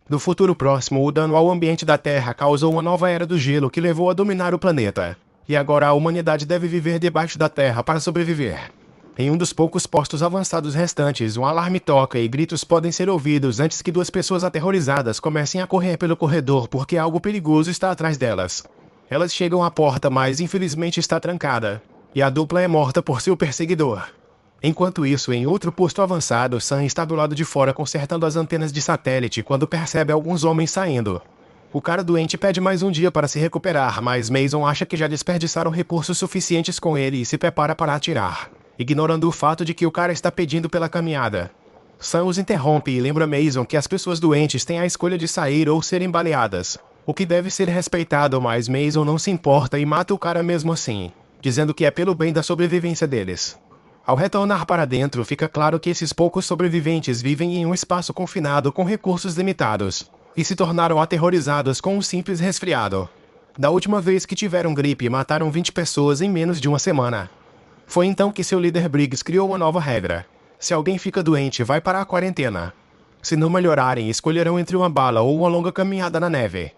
No futuro próximo, o dano ao ambiente da Terra causou uma nova era do gelo que levou a dominar o planeta. E agora a humanidade deve viver debaixo da Terra para sobreviver. Em um dos poucos postos avançados restantes, um alarme toca e gritos podem ser ouvidos antes que duas pessoas aterrorizadas comecem a correr pelo corredor porque algo perigoso está atrás delas. Elas chegam à porta, mas infelizmente está trancada. E a dupla é morta por seu perseguidor. Enquanto isso, em outro posto avançado, Sam está do lado de fora consertando as antenas de satélite quando percebe alguns homens saindo. O cara doente pede mais um dia para se recuperar, mas Mason acha que já desperdiçaram recursos suficientes com ele e se prepara para atirar, ignorando o fato de que o cara está pedindo pela caminhada. Sam os interrompe e lembra Mason que as pessoas doentes têm a escolha de sair ou serem baleadas, o que deve ser respeitado, mas Mason não se importa e mata o cara mesmo assim, dizendo que é pelo bem da sobrevivência deles. Ao retornar para dentro, fica claro que esses poucos sobreviventes vivem em um espaço confinado com recursos limitados, e se tornaram aterrorizados com um simples resfriado. Da última vez que tiveram gripe, mataram 20 pessoas em menos de uma semana. Foi então que seu líder Briggs criou uma nova regra. Se alguém fica doente, vai para a quarentena. Se não melhorarem, escolherão entre uma bala ou uma longa caminhada na neve.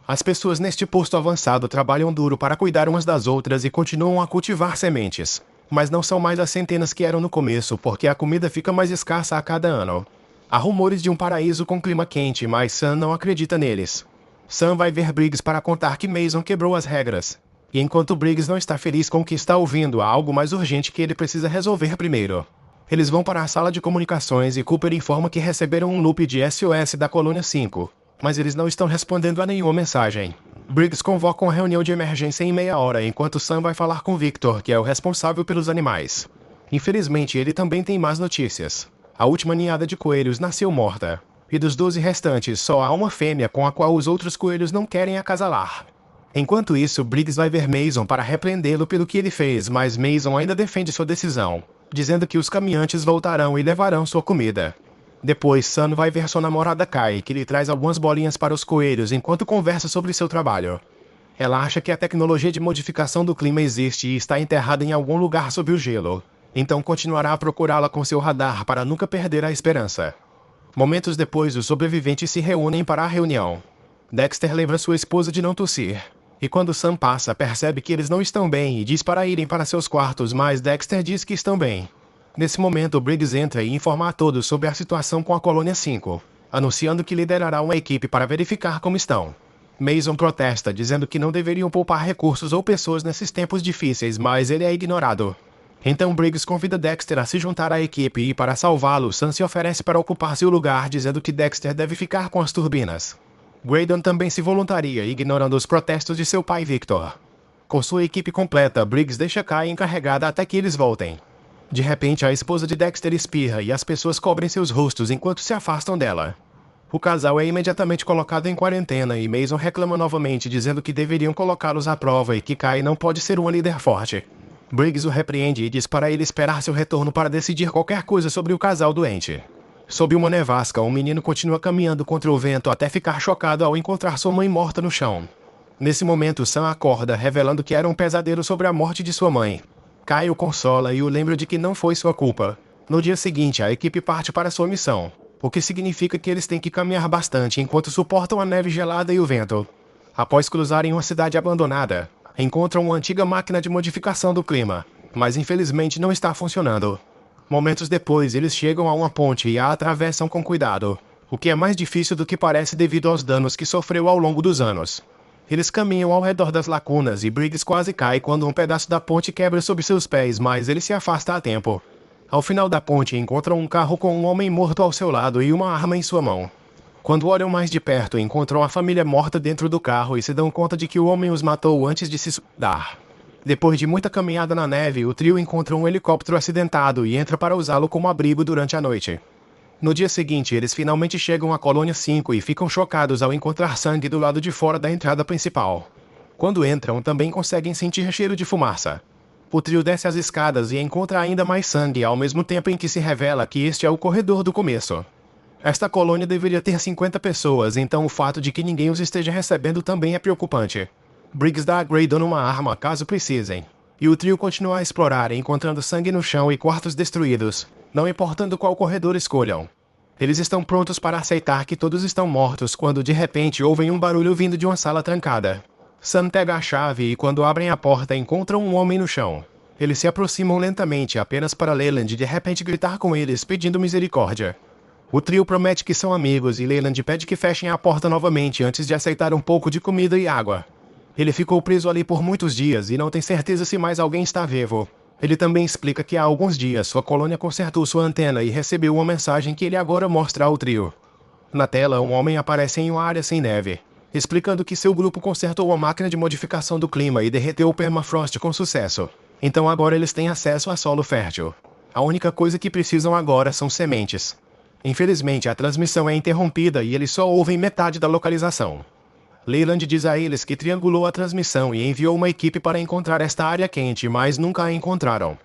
As pessoas neste posto avançado trabalham duro para cuidar umas das outras e continuam a cultivar sementes. Mas não são mais as centenas que eram no começo, porque a comida fica mais escassa a cada ano. Há rumores de um paraíso com clima quente, mas Sam não acredita neles. Sam vai ver Briggs para contar que Mason quebrou as regras. E enquanto Briggs não está feliz com o que está ouvindo, há algo mais urgente que ele precisa resolver primeiro. Eles vão para a sala de comunicações e Cooper informa que receberam um loop de SOS da Colônia 5. Mas eles não estão respondendo a nenhuma mensagem. Briggs convoca uma reunião de emergência em meia hora, enquanto Sam vai falar com Victor, que é o responsável pelos animais. Infelizmente, ele também tem más notícias. A última ninhada de coelhos nasceu morta. E dos 12 restantes, só há uma fêmea com a qual os outros coelhos não querem acasalar. Enquanto isso, Briggs vai ver Mason para repreendê-lo pelo que ele fez, mas Mason ainda defende sua decisão, dizendo que os caminhantes voltarão e levarão sua comida. Depois, Sam vai ver sua namorada Kai, que lhe traz algumas bolinhas para os coelhos enquanto conversa sobre seu trabalho. Ela acha que a tecnologia de modificação do clima existe e está enterrada em algum lugar sob o gelo. Então continuará a procurá-la com seu radar para nunca perder a esperança. Momentos depois, os sobreviventes se reúnem para a reunião. Dexter lembra sua esposa de não tossir. E quando Sam passa, percebe que eles não estão bem e diz para irem para seus quartos, mas Dexter diz que estão bem. Nesse momento, Briggs entra e informa a todos sobre a situação com a Colônia 5, anunciando que liderará uma equipe para verificar como estão. Mason protesta, dizendo que não deveriam poupar recursos ou pessoas nesses tempos difíceis, mas ele é ignorado. Então Briggs convida Dexter a se juntar à equipe e, para salvá-lo, Sam se oferece para ocupar seu lugar, dizendo que Dexter deve ficar com as turbinas. Graydon também se voluntaria, ignorando os protestos de seu pai Victor. Com sua equipe completa, Briggs deixa Kai encarregada até que eles voltem. De repente, a esposa de Dexter espirra e as pessoas cobrem seus rostos enquanto se afastam dela. O casal é imediatamente colocado em quarentena e Mason reclama novamente, dizendo que deveriam colocá-los à prova e que Kai não pode ser uma líder forte. Briggs o repreende e diz para ele esperar seu retorno para decidir qualquer coisa sobre o casal doente. Sob uma nevasca, um menino continua caminhando contra o vento até ficar chocado ao encontrar sua mãe morta no chão. Nesse momento, Sam acorda, revelando que era um pesadelo sobre a morte de sua mãe. Kai o consola e o lembra de que não foi sua culpa. No dia seguinte, a equipe parte para sua missão, o que significa que eles têm que caminhar bastante enquanto suportam a neve gelada e o vento. Após cruzarem uma cidade abandonada, encontram uma antiga máquina de modificação do clima, mas infelizmente não está funcionando. Momentos depois, eles chegam a uma ponte e a atravessam com cuidado, o que é mais difícil do que parece devido aos danos que sofreu ao longo dos anos. Eles caminham ao redor das lacunas e Briggs quase cai quando um pedaço da ponte quebra sob seus pés, mas ele se afasta a tempo. Ao final da ponte, encontram um carro com um homem morto ao seu lado e uma arma em sua mão. Quando olham mais de perto, encontram a família morta dentro do carro e se dão conta de que o homem os matou antes de se suicidar. Depois de muita caminhada na neve, o trio encontra um helicóptero acidentado e entra para usá-lo como abrigo durante a noite. No dia seguinte, eles finalmente chegam à Colônia 5 e ficam chocados ao encontrar sangue do lado de fora da entrada principal. Quando entram, também conseguem sentir cheiro de fumaça. O trio desce as escadas e encontra ainda mais sangue, ao mesmo tempo em que se revela que este é o corredor do começo. Esta colônia deveria ter 50 pessoas, então o fato de que ninguém os esteja recebendo também é preocupante. Briggs dá a Graydon uma arma, caso precisem. E o trio continua a explorar, encontrando sangue no chão e quartos destruídos, não importando qual corredor escolham. Eles estão prontos para aceitar que todos estão mortos quando de repente ouvem um barulho vindo de uma sala trancada. Sun pega a chave e quando abrem a porta encontram um homem no chão. Eles se aproximam lentamente apenas para Leland de repente gritar com eles pedindo misericórdia. O trio promete que são amigos e Leland pede que fechem a porta novamente antes de aceitar um pouco de comida e água. Ele ficou preso ali por muitos dias e não tem certeza se mais alguém está vivo. Ele também explica que há alguns dias sua colônia consertou sua antena e recebeu uma mensagem que ele agora mostra ao trio. Na tela, um homem aparece em uma área sem neve, explicando que seu grupo consertou uma máquina de modificação do clima e derreteu o permafrost com sucesso. Então agora eles têm acesso a solo fértil. A única coisa que precisam agora são sementes. Infelizmente, a transmissão é interrompida e eles só ouvem metade da localização. Leland diz a eles que triangulou a transmissão e enviou uma equipe para encontrar esta área quente, mas nunca a encontraram.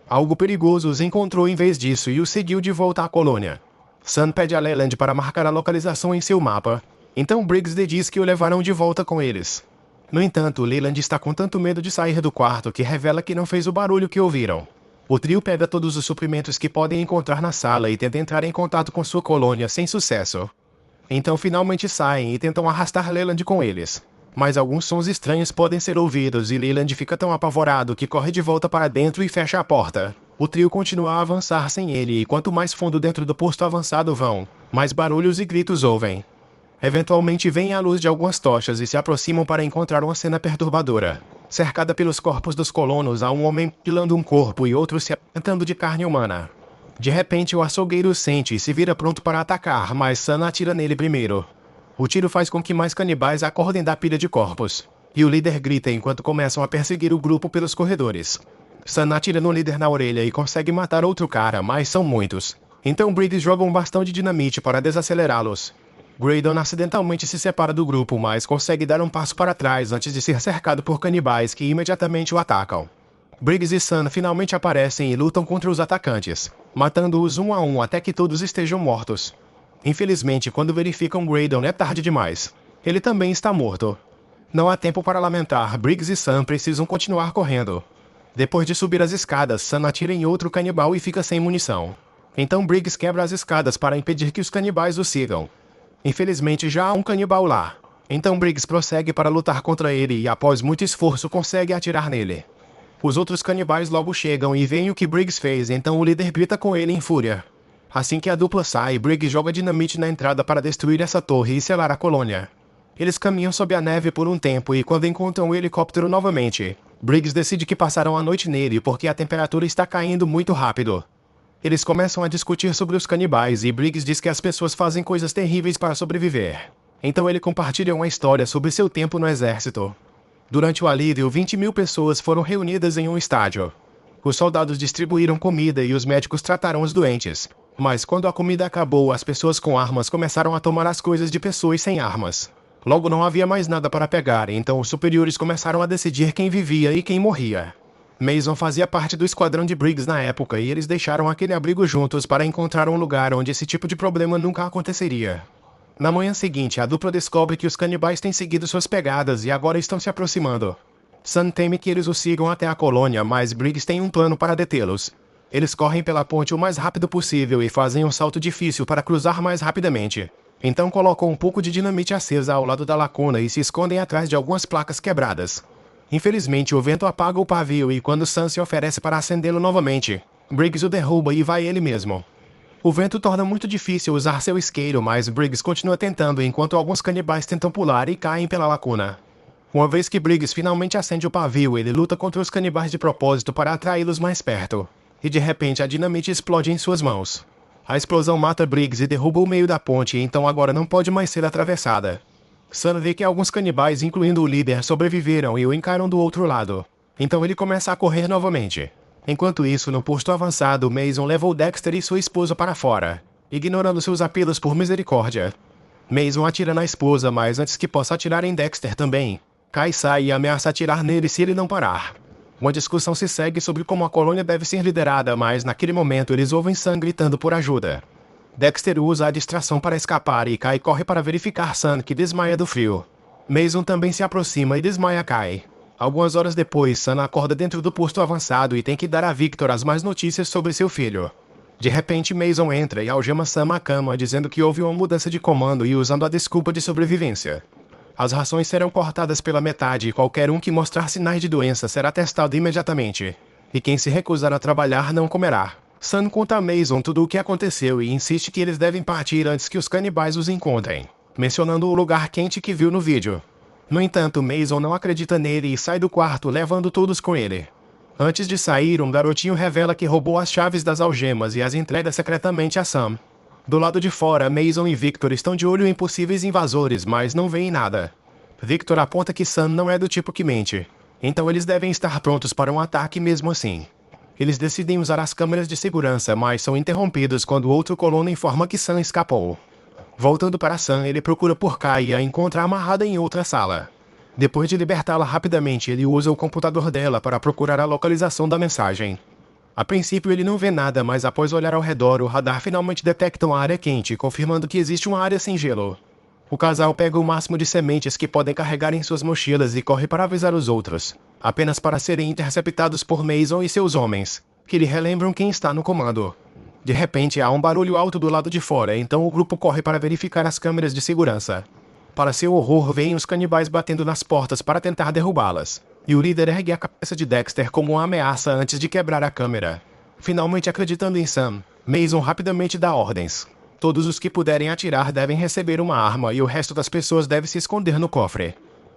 Algo perigoso os encontrou em vez disso e os seguiu de volta à colônia. Sun pede a Leland para marcar a localização em seu mapa, então Briggs lhe diz que o levarão de volta com eles. No entanto, Leland está com tanto medo de sair do quarto que revela que não fez o barulho que ouviram. O trio pega todos os suprimentos que podem encontrar na sala e tenta entrar em contato com sua colônia sem sucesso. Então finalmente saem e tentam arrastar Leland com eles. Mas alguns sons estranhos podem ser ouvidos e Leland fica tão apavorado que corre de volta para dentro e fecha a porta. O trio continua a avançar sem ele e quanto mais fundo dentro do posto avançado vão, mais barulhos e gritos ouvem. Eventualmente veem a luz de algumas tochas e se aproximam para encontrar uma cena perturbadora. Cercada pelos corpos dos colonos, há um homem pilando um corpo e outro se alimentando de carne humana. De repente o açougueiro sente e se vira pronto para atacar, mas Sun atira nele primeiro. O tiro faz com que mais canibais acordem da pilha de corpos. E o líder grita enquanto começam a perseguir o grupo pelos corredores. Sun atira no líder na orelha e consegue matar outro cara, mas são muitos. Então Briggs joga um bastão de dinamite para desacelerá-los. Graydon acidentalmente se separa do grupo, mas consegue dar um passo para trás antes de ser cercado por canibais que imediatamente o atacam. Briggs e Sun finalmente aparecem e lutam contra os atacantes, matando-os um a um até que todos estejam mortos. Infelizmente, quando verificam Graydon é tarde demais. Ele também está morto. Não há tempo para lamentar, Briggs e Sun precisam continuar correndo. Depois de subir as escadas, Sun atira em outro canibal e fica sem munição. Então Briggs quebra as escadas para impedir que os canibais o sigam. Infelizmente já há um canibal lá. Então Briggs prossegue para lutar contra ele e após muito esforço consegue atirar nele. Os outros canibais logo chegam e veem o que Briggs fez, então o líder grita com ele em fúria. Assim que a dupla sai, Briggs joga dinamite na entrada para destruir essa torre e selar a colônia. Eles caminham sob a neve por um tempo e quando encontram o helicóptero novamente, Briggs decide que passaram a noite nele porque a temperatura está caindo muito rápido. Eles começam a discutir sobre os canibais e Briggs diz que as pessoas fazem coisas terríveis para sobreviver. Então ele compartilha uma história sobre seu tempo no exército. Durante o alívio, 20.000 pessoas foram reunidas em um estádio. Os soldados distribuíram comida e os médicos trataram os doentes. Mas quando a comida acabou, as pessoas com armas começaram a tomar as coisas de pessoas sem armas. Logo não havia mais nada para pegar, então os superiores começaram a decidir quem vivia e quem morria. Mason fazia parte do esquadrão de Briggs na época e eles deixaram aquele abrigo juntos para encontrar um lugar onde esse tipo de problema nunca aconteceria. Na manhã seguinte, a dupla descobre que os canibais têm seguido suas pegadas e agora estão se aproximando. Sun teme que eles o sigam até a colônia, mas Briggs tem um plano para detê-los. Eles correm pela ponte o mais rápido possível e fazem um salto difícil para cruzar mais rapidamente. Então colocam um pouco de dinamite acesa ao lado da lacuna e se escondem atrás de algumas placas quebradas. Infelizmente, o vento apaga o pavio e quando Sun se oferece para acendê-lo novamente, Briggs o derruba e vai ele mesmo. O vento torna muito difícil usar seu isqueiro, mas Briggs continua tentando enquanto alguns canibais tentam pular e caem pela lacuna. Uma vez que Briggs finalmente acende o pavio, ele luta contra os canibais de propósito para atraí-los mais perto. E de repente a dinamite explode em suas mãos. A explosão mata Briggs e derruba o meio da ponte, então agora não pode mais ser atravessada. Sun vê que alguns canibais, incluindo o líder, sobreviveram e o encaram do outro lado. Então ele começa a correr novamente. Enquanto isso, no posto avançado, Mason levou Dexter e sua esposa para fora, ignorando seus apelos por misericórdia. Mason atira na esposa, mas antes que possa atirar em Dexter também, Kai sai e ameaça atirar nele se ele não parar. Uma discussão se segue sobre como a colônia deve ser liderada, mas naquele momento eles ouvem Sun gritando por ajuda. Dexter usa a distração para escapar e Kai corre para verificar Sun, que desmaia do frio. Mason também se aproxima e desmaia Kai. Algumas horas depois, Sun acorda dentro do posto avançado e tem que dar a Victor as mais notícias sobre seu filho. De repente Mason entra e algema Sam à cama dizendo que houve uma mudança de comando e usando a desculpa de sobrevivência. As rações serão cortadas pela metade e qualquer um que mostrar sinais de doença será testado imediatamente. E quem se recusar a trabalhar não comerá. Sam conta a Mason tudo o que aconteceu e insiste que eles devem partir antes que os canibais os encontrem, mencionando o lugar quente que viu no vídeo. No entanto, Mason não acredita nele e sai do quarto levando todos com ele. Antes de sair, um garotinho revela que roubou as chaves das algemas e as entrega secretamente a Sam. Do lado de fora, Mason e Victor estão de olho em possíveis invasores, mas não veem nada. Victor aponta que Sam não é do tipo que mente, então eles devem estar prontos para um ataque mesmo assim. Eles decidem usar as câmeras de segurança, mas são interrompidos quando outro colono informa que Sam escapou. Voltando para Sam, ele procura por Kai e a encontra amarrada em outra sala. Depois de libertá-la rapidamente, ele usa o computador dela para procurar a localização da mensagem. A princípio ele não vê nada, mas após olhar ao redor, o radar finalmente detecta uma área quente, confirmando que existe uma área sem gelo. O casal pega o máximo de sementes que podem carregar em suas mochilas e corre para avisar os outros, apenas para serem interceptados por Mason e seus homens, que lhe relembram quem está no comando. De repente há um barulho alto do lado de fora, então o grupo corre para verificar as câmeras de segurança. Para seu horror, veem os canibais batendo nas portas para tentar derrubá-las, e o líder ergue a cabeça de Dexter como uma ameaça antes de quebrar a câmera. Finalmente acreditando em Sam, Mason rapidamente dá ordens. Todos os que puderem atirar devem receber uma arma e o resto das pessoas deve se esconder no cofre.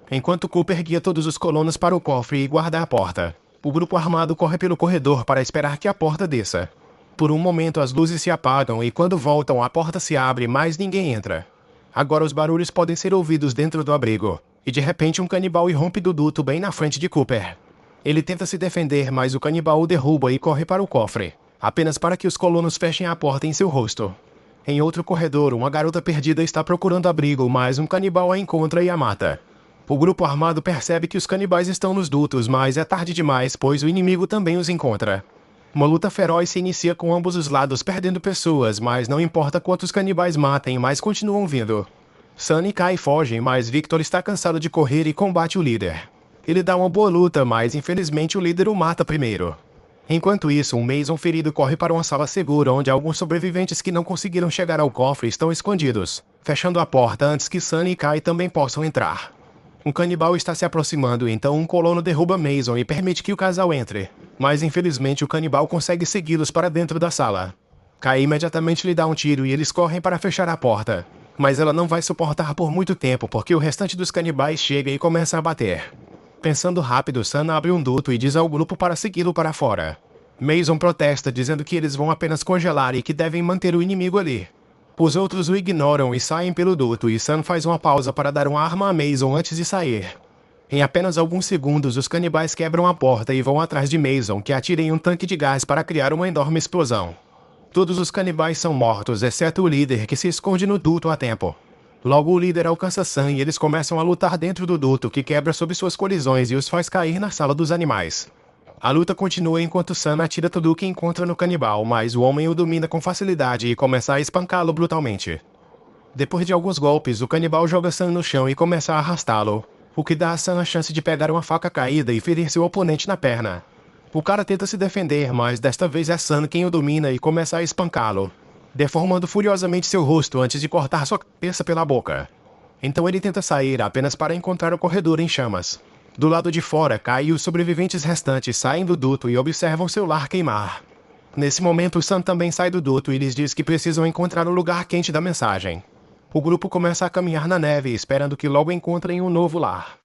Enquanto Cooper guia todos os colonos para o cofre e guarda a porta, o grupo armado corre pelo corredor para esperar que a porta desça. Por um momento as luzes se apagam e quando voltam a porta se abre, mas ninguém entra. Agora os barulhos podem ser ouvidos dentro do abrigo, e de repente um canibal irrompe do duto bem na frente de Cooper. Ele tenta se defender, mas o canibal o derruba e corre para o cofre, apenas para que os colonos fechem a porta em seu rosto. Em outro corredor, uma garota perdida está procurando abrigo, mas um canibal a encontra e a mata. O grupo armado percebe que os canibais estão nos dutos, mas é tarde demais, pois o inimigo também os encontra. Uma luta feroz se inicia com ambos os lados perdendo pessoas, mas não importa quantos canibais matem, mais continuam vindo. Sam e Kai fogem, mas Victor está cansado de correr e combate o líder. Ele dá uma boa luta, mas infelizmente o líder o mata primeiro. Enquanto isso, um Mason ferido corre para uma sala segura onde alguns sobreviventes que não conseguiram chegar ao cofre estão escondidos, fechando a porta antes que Sam e Kai também possam entrar. Um canibal está se aproximando, então um colono derruba Mason e permite que o casal entre. Mas infelizmente o canibal consegue segui-los para dentro da sala. Kai imediatamente lhe dá um tiro e eles correm para fechar a porta. Mas ela não vai suportar por muito tempo porque o restante dos canibais chega e começa a bater. Pensando rápido, Sam abre um duto e diz ao grupo para segui-lo para fora. Mason protesta dizendo que eles vão apenas congelar e que devem manter o inimigo ali. Os outros o ignoram e saem pelo duto e Sam faz uma pausa para dar uma arma a Mason antes de sair. Em apenas alguns segundos, os canibais quebram a porta e vão atrás de Mason, que atira em um tanque de gás para criar uma enorme explosão. Todos os canibais são mortos, exceto o líder, que se esconde no duto a tempo. Logo o líder alcança Sam e eles começam a lutar dentro do duto, que quebra sob suas colisões e os faz cair na sala dos animais. A luta continua enquanto Sam atira tudo o que encontra no canibal, mas o homem o domina com facilidade e começa a espancá-lo brutalmente. Depois de alguns golpes, o canibal joga Sam no chão e começa a arrastá-lo, o que dá a Sam a chance de pegar uma faca caída e ferir seu oponente na perna. O cara tenta se defender, mas desta vez é Sam quem o domina e começa a espancá-lo, deformando furiosamente seu rosto antes de cortar sua cabeça pela boca. Então ele tenta sair apenas para encontrar o corredor em chamas. Do lado de fora, Kai e os sobreviventes restantes saem do duto e observam seu lar queimar. Nesse momento, Sam também sai do duto e lhes diz que precisam encontrar o lugar quente da mensagem. O grupo começa a caminhar na neve, esperando que logo encontrem um novo lar.